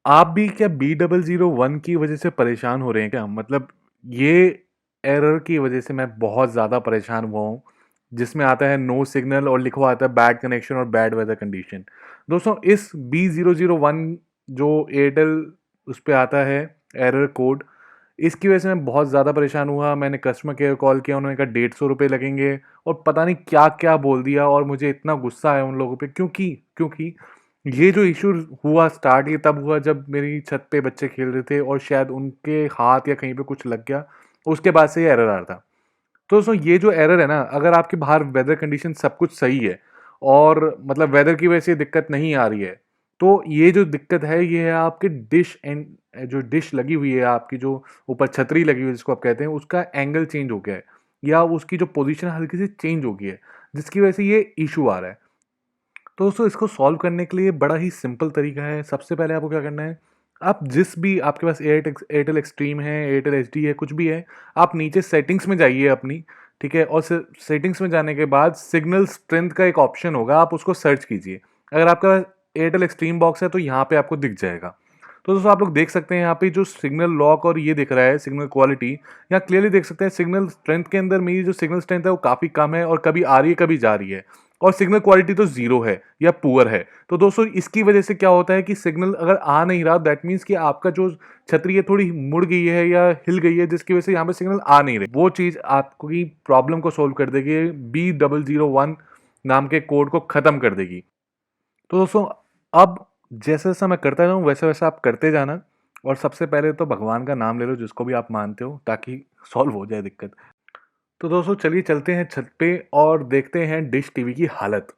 आप भी क्या B001 की वजह से परेशान हो रहे हैं क्या? मतलब ये एरर की वजह से मैं बहुत ज़्यादा परेशान हुआ हूँ, जिसमें आता है नो सिग्नल और लिखा हुआ आता है बैड कनेक्शन और बैड वेदर कंडीशन। दोस्तों इस B001 जो एयरटेल उस पे आता है एरर कोड, इसकी वजह से मैं बहुत ज़्यादा परेशान हुआ। मैंने कस्टमर केयर कॉल किया, उन्होंने कहा 150 रुपये लगेंगे और पता नहीं क्या-क्या बोल दिया और मुझे इतना गुस्सा आया उन लोगों पे क्योंकि क्योंकि ये जो इशू हुआ स्टार्ट ये तब हुआ जब मेरी छत पे बच्चे खेल रहे थे और शायद उनके हाथ या कहीं पे कुछ लग गया, उसके बाद से ये एरर आ रहा था। तो दोस्तों ये जो एरर है ना, अगर आपके बाहर वेदर कंडीशन सब कुछ सही है और मतलब वेदर की वजह से दिक्कत नहीं आ रही है, तो ये जो दिक्कत है ये है आपके डिश एंड जो डिश लगी हुई है आपकी जो ऊपर छतरी लगी हुई है जिसको आप कहते हैं उसका एंगल चेंज हो गया है या उसकी जो पोजीशन हल्की सी चेंज हो गई है, जिसकी वजह से ये इशू आ रहा है। तो दोस्तों इसको सॉल्व करने के लिए बड़ा ही सिंपल तरीका है। सबसे पहले आपको क्या करना है, आप जिस भी आपके पास एयरटेल एक्सट्रीम है, एयरटेल एचडी है, कुछ भी है, आप नीचे सेटिंग्स में जाइए अपनी, ठीक है? और सेटिंग्स में जाने के बाद सिग्नल स्ट्रेंथ का एक ऑप्शन होगा, आप उसको सर्च कीजिए। अगर आपका एयरटेल एक्सट्रीम बॉक्स है तो यहाँ पे आपको दिख जाएगा। तो दोस्तों आप लोग देख सकते हैं यहाँ पे जो सिग्नल लॉक और ये दिख रहा है सिग्नल क्वालिटी, यहाँ क्लियरली देख सकते हैं सिग्नल स्ट्रेंथ के अंदर मेरी जो सिग्नल स्ट्रेंथ है वो काफ़ी कम है और कभी आ रही है कभी जा रही है और सिग्नल क्वालिटी तो जीरो है या पुअर है। तो दोस्तों इसकी वजह से क्या होता है कि सिग्नल अगर आ नहीं रहा दैट मीन्स कि आपका जो छतरी है थोड़ी मुड़ गई है या हिल गई है जिसकी वजह से यहाँ पे सिग्नल आ नहीं रहे। वो चीज़ आपकी प्रॉब्लम को सोल्व कर देगी, B001 नाम के कोड को ख़त्म कर देगी। तो दोस्तों अब जैसा जैसा मैं करता जाऊँ वैसा वैसा आप करते जाना और सबसे पहले तो भगवान का नाम ले लो जिसको भी आप मानते हो ताकि सॉल्व हो जाए दिक्कत। तो दोस्तों चलिए चलते हैं छत पे और देखते हैं डिश टीवी की हालत।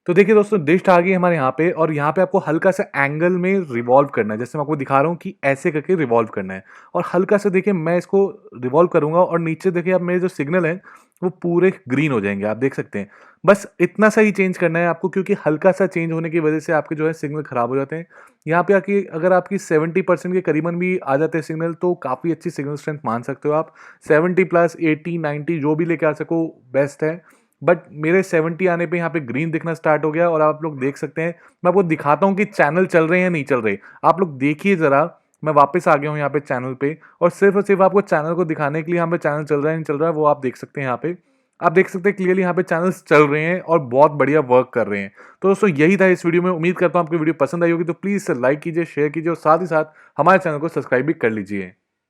तो देखिए दोस्तों डिश आ गई हमारे यहाँ पे और यहाँ पे आपको हल्का सा एंगल में रिवॉल्व करना है, जैसे मैं आपको दिखा रहा हूँ कि ऐसे करके रिवॉल्व करना है और हल्का सा देखिए मैं इसको रिवॉल्व करूंगा और नीचे देखिए आप मेरे जो सिग्नल हैं वो पूरे ग्रीन हो जाएंगे, आप देख सकते हैं। बस इतना सा ही चेंज करना है आपको क्योंकि हल्का सा चेंज होने की वजह से आपके जो है सिग्नल खराब हो जाते हैं। यहाँ पे आके अगर आपकी 70% के करीबन भी आ जाते हैं सिग्नल तो काफ़ी अच्छी सिग्नल स्ट्रेंथ मान सकते हो आप। 70 प्लस 80 90 जो भी लेके आ सको बेस्ट है। बट मेरे 70 आने पे यहाँ पे ग्रीन दिखना स्टार्ट हो गया और आप लोग देख सकते हैं। मैं आपको दिखाता हूँ कि चैनल चल रहे हैं या नहीं चल रहे। आप लोग देखिए ज़रा, मैं वापस आ गया हूँ यहाँ पे चैनल पे और सिर्फ आपको चैनल को दिखाने के लिए यहाँ पे चैनल चल रहा है नहीं चल रहा है वो आप देख सकते हैं यहाँ पे। आप देख सकते हैं क्लियरली यहाँ पे चैनल्स चल रहे हैं और बहुत बढ़िया वर्क कर रहे हैं। तो दोस्तों यही था इस वीडियो में, उम्मीद करता हूँ आपको वीडियो पसंद आई होगी। तो प्लीज़ लाइक कीजिए, शेयर कीजिए और साथ ही साथ हमारे चैनल को सब्सक्राइब भी कर लीजिए।